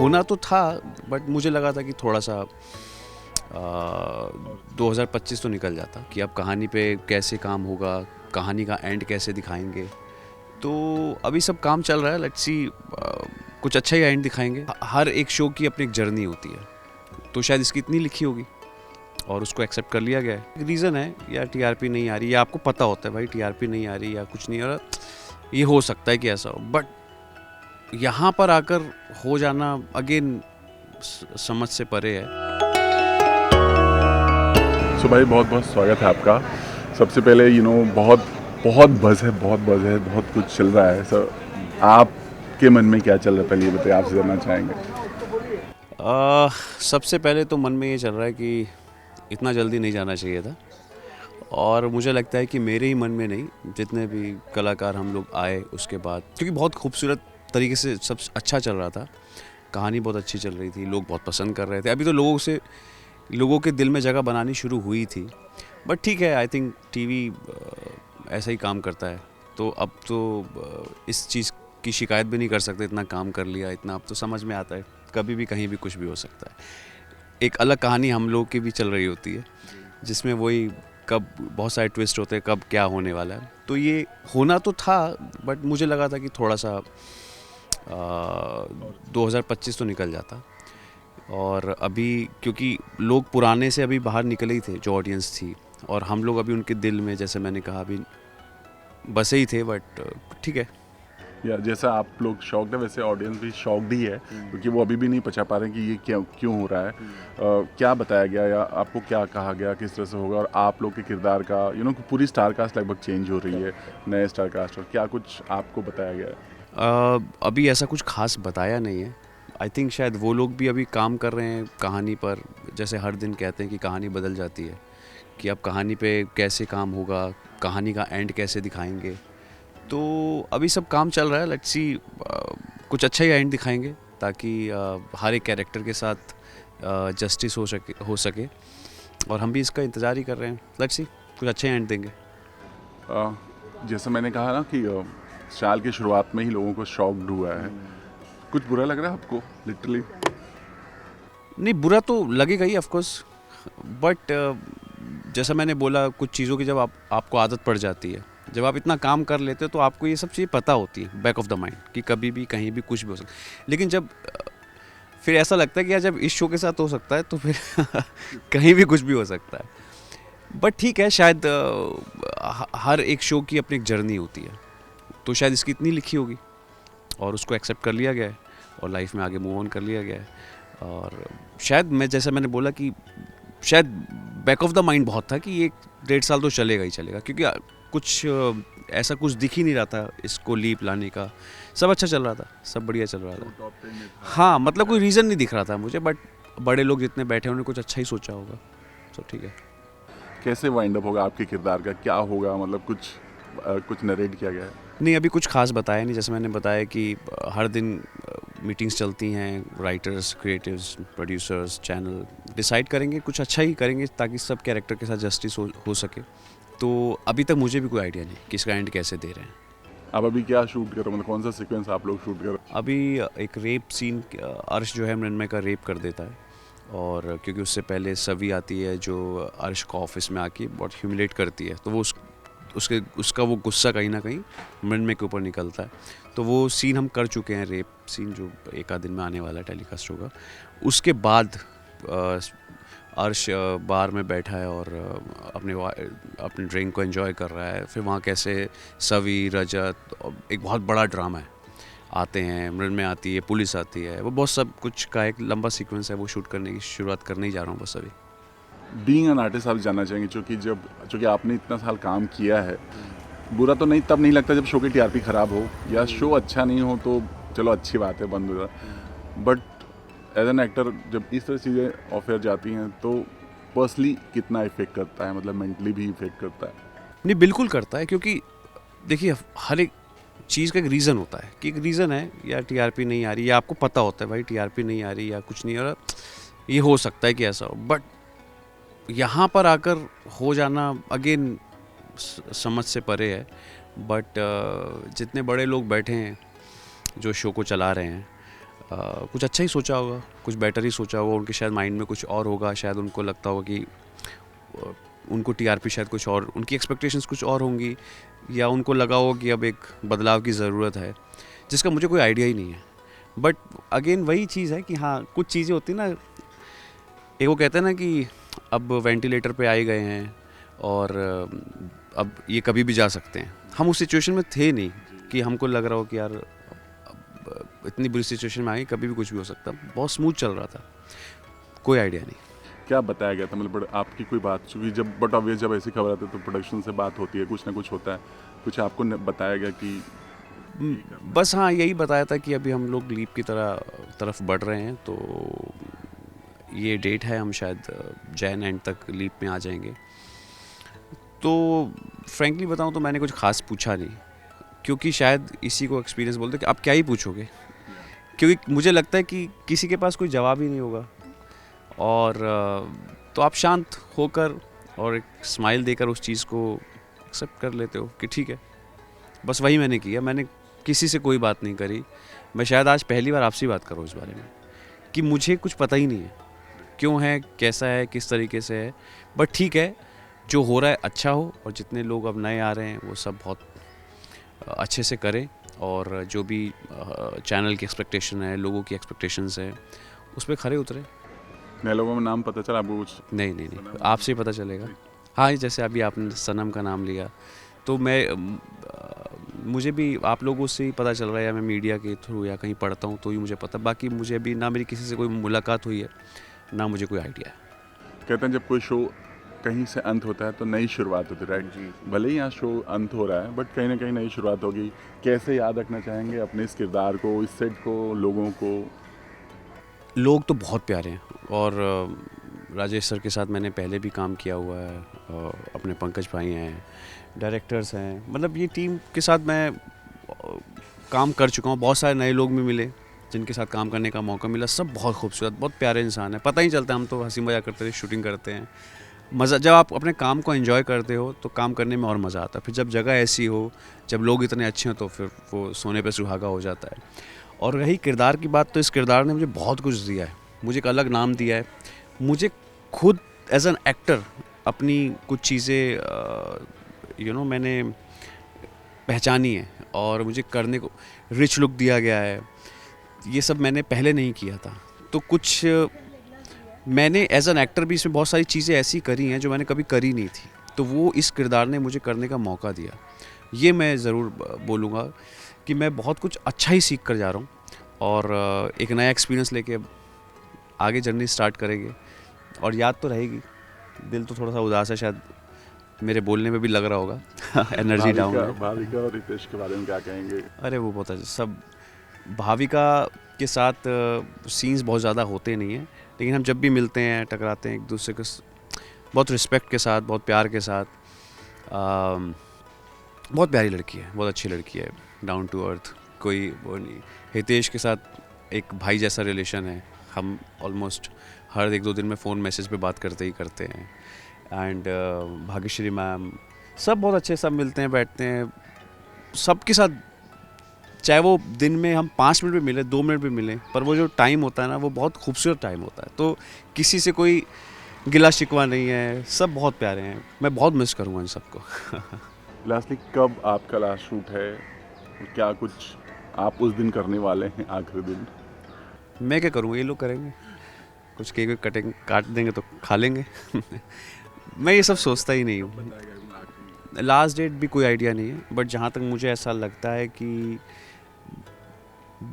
होना तो था, बट मुझे लगा था कि थोड़ा सा 2025 तो निकल जाता कि अब कहानी पे कैसे काम होगा, कहानी का एंड कैसे दिखाएंगे। तो अभी सब काम चल रहा है, लेट्स सी कुछ अच्छा ही एंड दिखाएंगे। हर एक शो की अपनी एक जर्नी होती है, तो शायद इसकी इतनी लिखी होगी और उसको एक्सेप्ट कर लिया गया है। रीज़न है या टीआरपी नहीं आ रही, या आपको पता होता है भाई टीआरपी नहीं आ रही या कुछ नहीं आ रहा, ये हो सकता है कि ऐसा हो, बट यहाँ पर आकर हो जाना अगेन समझ से परे है। सो भाई बहुत बहुत स्वागत है आपका। सबसे पहले बहुत बहुत बज़ है, बहुत कुछ चल रहा है। सर आपके मन में क्या चल रहा है, पहले ये बताइए, आपसे जानना चाहेंगे। सबसे पहले तो मन में ये चल रहा है कि इतना जल्दी नहीं जाना चाहिए था, और मुझे लगता है कि मेरे ही मन में नहीं, जितने भी कलाकार हम लोग आए उसके बाद, क्योंकि बहुत खूबसूरत तरीके से सब अच्छा चल रहा था, कहानी बहुत अच्छी चल रही थी, लोग बहुत पसंद कर रहे थे। अभी तो लोगों के दिल में जगह बनानी शुरू हुई थी, बट ठीक है, आई थिंक टीवी ऐसा ही काम करता है। तो अब तो इस चीज़ की शिकायत भी नहीं कर सकते, इतना काम कर लिया, इतना अब तो समझ में आता है, कभी भी कहीं भी कुछ भी हो सकता है। एक अलग कहानी हम लोग की भी चल रही होती है, जिसमें वही कब बहुत सारे ट्विस्ट होते हैं, कब क्या होने वाला है। तो ये होना तो था, बट मुझे लगा था कि थोड़ा सा 2025 तो निकल जाता। और अभी क्योंकि लोग पुराने से अभी बाहर निकले ही थे, जो ऑडियंस थी, और हम लोग अभी उनके दिल में, जैसे मैंने कहा, अभी बसे ही थे, बट ठीक है। या जैसा आप लोग शॉक्ड है, वैसे ऑडियंस भी शॉक्ड ही है, क्योंकि वो अभी भी नहीं पचा पा रहे हैं कि ये क्यों हो रहा है। क्या बताया गया या आपको क्या कहा गया, किस तरह से होगा, और आप लोग के किरदार का पूरी स्टार कास्ट लगभग चेंज हो रही है, नए स्टार कास्ट, और क्या कुछ आपको बताया गया है? अभी ऐसा कुछ खास बताया नहीं है। आई थिंक शायद वो लोग भी अभी काम कर रहे हैं कहानी पर, जैसे हर दिन कहते हैं कि कहानी बदल जाती है, कि अब कहानी पे कैसे काम होगा, कहानी का एंड कैसे दिखाएंगे। तो अभी सब काम चल रहा है, लेट्स सी कुछ अच्छा ही एंड दिखाएंगे, ताकि हर एक कैरेक्टर के साथ जस्टिस हो सके, और हम भी इसका इंतज़ार ही कर रहे हैं। लेट्स सी कुछ अच्छे एंड देंगे। जैसे मैंने कहा ना कि साल की शुरुआत में ही लोगों को शॉक्ड हुआ है, कुछ बुरा लग रहा है आपको लिटरली? नहीं, बुरा तो लगेगा ही ऑफकोर्स, बट जैसा मैंने बोला, कुछ चीज़ों की जब आपको आदत पड़ जाती है, जब आप इतना काम कर लेते हो, तो आपको ये सब चीज़ें पता होती है बैक ऑफ द माइंड, कि कभी भी कहीं भी कुछ भी हो सकता है। लेकिन जब फिर ऐसा लगता है कि यार, जब इस शो के साथ हो सकता है, तो फिर कहीं भी कुछ भी हो सकता है। बट ठीक है, शायद हर एक शो की अपनी एक जर्नी होती है, तो शायद इसकी इतनी लिखी होगी और उसको एक्सेप्ट कर लिया गया है, और लाइफ में आगे मूव ऑन कर लिया गया है। और शायद जैसा मैंने बोला कि शायद बैक ऑफ द माइंड बहुत था कि ये 1.5 साल तो चलेगा ही चलेगा, क्योंकि कुछ ऐसा कुछ दिख ही नहीं रहा था इसको लीप लाने का। सब अच्छा चल रहा था, सब बढ़िया चल रहा था। हाँ, मतलब कोई रीज़न नहीं दिख रहा था मुझे, बट बड़े लोग जितने बैठे उन्होंने कुछ अच्छा ही सोचा होगा, सब ठीक है। कैसे वाइंड अप होगा आपके किरदार का, क्या होगा, मतलब कुछ नरेट किया गया है? नहीं, अभी कुछ खास बताया नहीं। जैसे मैंने बताया कि हर दिन मीटिंग्स चलती हैं, writers, creatives, producers, channel decide करेंगे, कुछ अच्छा ही करेंगे, ताकि सब कैरेक्टर के साथ जस्टिस हो सके। तो अभी तक मुझे भी कोई आइडिया नहीं कि इसका एंड कैसे दे रहे हैं। आप अभी क्या शूट कर रहे हो, मतलब कौन सा सीक्वेंस आप लोग शूट कर रहे हो? अभी एक रेप सीन, अर्श जो है मृण्मय का रेप कर देता है, और क्योंकि उससे पहले सवी आती है, जो अर्श को ऑफिस में आके बहुत ह्यूमिलेट करती है, तो वो उसका वो गुस्सा कहीं ना कहीं मृण्मय के ऊपर निकलता है। तो वो सीन हम कर चुके हैं, रेप सीन, जो एक आध दिन में आने वाला है, टेलीकास्ट होगा। उसके बाद अर्श बार में बैठा है और अपने ड्रिंक को एंजॉय कर रहा है। फिर वहाँ कैसे सवी, रजत, एक बहुत बड़ा ड्रामा है, आते हैं, मृण्मय आती है, पुलिस आती है, वो बहुत सब कुछ का एक लंबा सीक्वेंस है, वो शूट करने की शुरुआत करने ही जा रहा हूँ बस अभी। बीइंग एन आर्टिस्ट आप जानना चाहेंगे, चूँकि आपने इतना साल काम किया है, बुरा तो नहीं तब नहीं लगता जब शो की टीआरपी ख़राब हो या शो अच्छा नहीं हो, तो चलो अच्छी बात है, बंद हो जाए। बट एज एन एक्टर जब इस तरह चीज़ें ऑफेयर जाती हैं, तो पर्सनली कितना इफेक्ट करता है, मतलब मेंटली भी इफेक्ट करता है? नहीं, बिल्कुल करता है, क्योंकि देखिए, हर एक चीज़ का एक रीज़न होता है, कि एक रीज़न है, या टीआरपी नहीं आ रही, या आपको पता होता है भाई टीआरपी नहीं आ रही या कुछ नहीं आ रहा, ये हो सकता है कि ऐसा हो, बट यहाँ पर आकर हो जाना अगेन समझ से परे है। बट जितने बड़े लोग बैठे हैं जो शो को चला रहे हैं, कुछ अच्छा ही सोचा होगा, कुछ बेटर ही सोचा होगा, उनके शायद माइंड में कुछ और होगा, शायद उनको लगता होगा कि उनको टीआरपी शायद कुछ और, उनकी एक्सपेक्टेशंस कुछ और होंगी, या उनको लगा हो कि अब एक बदलाव की ज़रूरत है, जिसका मुझे कोई आइडिया ही नहीं है। बट अगेन वही चीज़ है कि हाँ, कुछ चीज़ें होती ना, एक वो कहते हैं ना कि अब वेंटिलेटर पे आए गए हैं और अब ये कभी भी जा सकते हैं। हम उस सिचुएशन में थे नहीं कि हमको लग रहा हो कि यार अब इतनी बुरी सिचुएशन में आई, कभी भी कुछ भी हो सकता। बहुत स्मूथ चल रहा था, कोई आइडिया नहीं। क्या बताया गया था, मतलब आपकी कोई बात, चूँकि जब बट ऑब्वियस जब ऐसी खबर आती है तो प्रोडक्शन से बात होती है, कुछ ना कुछ होता है, कुछ आपको बताया गया कि बस हाँ, यही बताया था कि अभी हम लोग लीप की तरफ बढ़ रहे हैं, तो ये डेट है, हम शायद जैन एंड तक लीप में आ जाएंगे। तो फ्रैंकली बताऊं तो मैंने कुछ खास पूछा नहीं, क्योंकि शायद इसी को एक्सपीरियंस बोलते कि आप क्या ही पूछोगे, क्योंकि मुझे लगता है कि किसी के पास कोई जवाब ही नहीं होगा। और तो आप शांत होकर और एक स्माइल देकर उस चीज़ को एक्सेप्ट कर लेते हो कि ठीक है। बस वही मैंने किया, मैंने किसी से कोई बात नहीं करी। मैं शायद आज पहली बार आपसे बात करूँ इस बारे में, कि मुझे कुछ पता ही नहीं है क्यों है, कैसा है, किस तरीके से है। बट ठीक है, जो हो रहा है अच्छा हो, और जितने लोग अब नए आ रहे हैं वो सब बहुत अच्छे से करें, और जो भी चैनल की एक्सपेक्टेशन है, लोगों की एक्सपेक्टेशंस है, उस पर खरे उतरे। नए लोगों में नाम पता चला आपको कुछ? नहीं, आपसे ही पता चलेगा। हाँ, जैसे अभी आपने सनम का नाम लिया, तो मुझे भी आप लोगों से ही पता चल रहा है, या मैं मीडिया के थ्रू या कहीं पढ़ता हूँ तो ही मुझे पता। बाकी मुझे अभी ना मेरी किसी से कोई मुलाकात हुई है, ना मुझे कोई आइडिया है। कहते हैं जब कोई शो कहीं से अंत होता है तो नई शुरुआत होती है, राइट? भले ही यहाँ शो अंत हो रहा है, बट कहीं ना कहीं नई शुरुआत होगी। कैसे याद रखना चाहेंगे अपने इस किरदार को, इस सेट को, लोगों को? लोग तो बहुत प्यारे हैं, और राजेश सर के साथ मैंने पहले भी काम किया हुआ है, अपने पंकज भाई हैं, डायरेक्टर्स हैं, मतलब ये टीम के साथ मैं काम कर चुका हूँ। बहुत सारे नए लोग भी मिले जिनके साथ काम करने का मौका मिला, सब बहुत खूबसूरत, बहुत प्यारे इंसान हैं। पता ही चलता है, हम तो हंसी मजाक करते थे, शूटिंग करते हैं, मज़ा। जब आप अपने काम को एंजॉय करते हो तो काम करने में और मज़ा आता है। फिर जब जगह ऐसी हो, जब लोग इतने अच्छे हों, तो फिर वो सोने पे सुहागा हो जाता है। और रही किरदार की बात, तो इस किरदार ने मुझे बहुत कुछ दिया है, मुझे एक अलग नाम दिया है। मुझे खुद एज एन एक्टर अपनी कुछ चीज़ें मैंने पहचानी है, और मुझे करने को रिच लुक दिया गया है। ये सब मैंने पहले नहीं किया था, तो कुछ मैंने एज एन एक्टर भी इसमें बहुत सारी चीज़ें ऐसी करी हैं जो मैंने कभी करी नहीं थी, तो वो इस किरदार ने मुझे करने का मौका दिया। ये मैं ज़रूर बोलूँगा कि मैं बहुत कुछ अच्छा ही सीख कर जा रहा हूँ, और एक नया एक्सपीरियंस लेके आगे जर्नी स्टार्ट करेंगे। और याद तो रहेगी, दिल तो थोड़ा सा उदास है, शायद मेरे बोलने में भी लग रहा होगा एनर्जी डाउन है। भाविका और रितेश के बारे में क्या कहेंगे? अरे वो बहुत अच्छा, सब भाविका के साथ सीन्स बहुत ज़्यादा होते नहीं हैं, लेकिन हम जब भी मिलते हैं, टकराते हैं एक दूसरे के बहुत रिस्पेक्ट के साथ, बहुत प्यार के साथ। बहुत प्यारी लड़की है, बहुत अच्छी लड़की है, डाउन टू अर्थ, कोई वो नहीं। हितेश के साथ एक भाई जैसा रिलेशन है, हम ऑलमोस्ट हर 1-2 दिन में फ़ोन मैसेज पे बात करते ही करते हैं। एंड भाग्यश्री मैम, सब बहुत अच्छे, सब मिलते हैं, बैठते हैं सबके साथ, चाहे वो दिन में हम 5 मिनट भी मिले, 2 मिनट भी मिले, पर वो जो टाइम होता है ना, वो बहुत खूबसूरत टाइम होता है। तो किसी से कोई गिला शिकवा नहीं है, सब बहुत प्यारे हैं, मैं बहुत मिस करूँगा इन सबको। लास्टली, कब आपका लास्ट शूट है? क्या कुछ आप उस दिन करने वाले हैं, आखिरी दिन? मैं क्या करूँगा, ये लोग करेंगे, कुछ केक कटेंगे, काट देंगे तो खा लेंगे। मैं ये सब सोचता ही नहीं हूँ। लास्ट डेट भी कोई आइडिया नहीं है, बट जहाँ तक मुझे ऐसा लगता है कि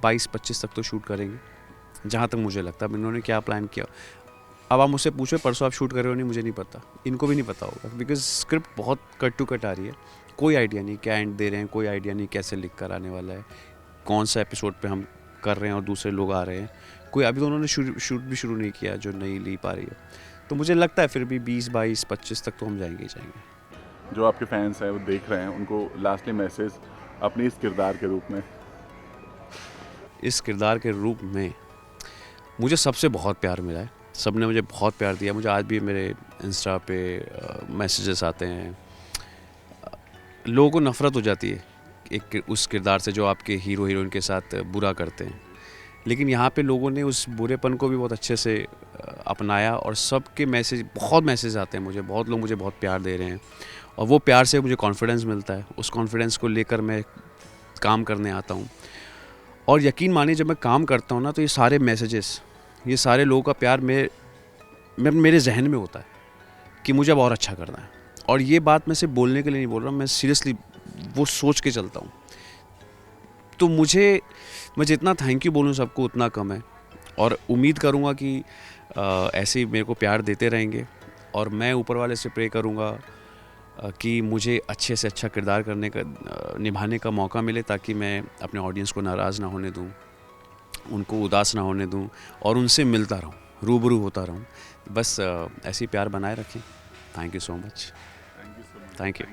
22-25 तक तो शूट करेंगे, जहाँ तक मुझे लगता है। इन्होंने क्या प्लान किया, अब आप मुझसे पूछो परसों आप शूट कर रहे हो नहीं, मुझे नहीं पता, इनको भी नहीं पता होगा, बिकॉज स्क्रिप्ट बहुत कट टू कट आ रही है। कोई आइडिया नहीं क्या एंड दे रहे हैं, कोई आइडिया नहीं कैसे लिख कर आने वाला है, कौन सा एपिसोड पे हम कर रहे हैं और दूसरे लोग आ रहे हैं, कोई अभी तो उन्होंने शूट भी शुरू नहीं किया जो नई लीप आ रही है। तो मुझे लगता है फिर भी 20-22-25 तक तो हम जाएंगे ही जाएंगे। जो आपके फैंस हैं वो देख रहे हैं, उनको लास्टली मैसेज अपने इस किरदार के रूप में? इस किरदार के रूप में मुझे सबसे बहुत प्यार मिला है, सब ने मुझे बहुत प्यार दिया। मुझे आज भी मेरे इंस्टा पे मैसेजेस आते हैं, लोगों को नफ़रत हो जाती है एक उस किरदार से जो आपके हीरो हीरोइन के साथ बुरा करते हैं, लेकिन यहाँ पे लोगों ने उस बुरेपन को भी बहुत अच्छे से अपनाया और सबके मैसेज, बहुत मैसेज आते हैं मुझे, बहुत लोग मुझे बहुत प्यार दे रहे हैं और वो प्यार से मुझे कॉन्फिडेंस मिलता है। उस कॉन्फिडेंस को लेकर मैं काम करने आता हूँ और यकीन मानिए जब मैं काम करता हूँ ना तो ये सारे मैसेजेस, ये सारे लोगों का प्यार मेरे जहन में होता है कि मुझे अब और अच्छा करना है। और ये बात मैं सिर्फ बोलने के लिए नहीं बोल रहा हूँ, मैं सीरियसली वो सोच के चलता हूँ। तो मैं जितना थैंक यू बोलूँ सबको उतना कम है और उम्मीद करूँगा कि ऐसे ही मेरे को प्यार देते रहेंगे और मैं ऊपर वाले से प्रे करूँगा कि मुझे अच्छे से अच्छा किरदार करने का निभाने का मौका मिले, ताकि मैं अपने ऑडियंस को नाराज़ ना होने दूँ, उनको उदास ना होने दूँ और उनसे मिलता रहूँ, रूबरू होता रहूँ। बस ऐसे ही प्यार बनाए रखें। Thank you so much. Thank you so much. Thank you.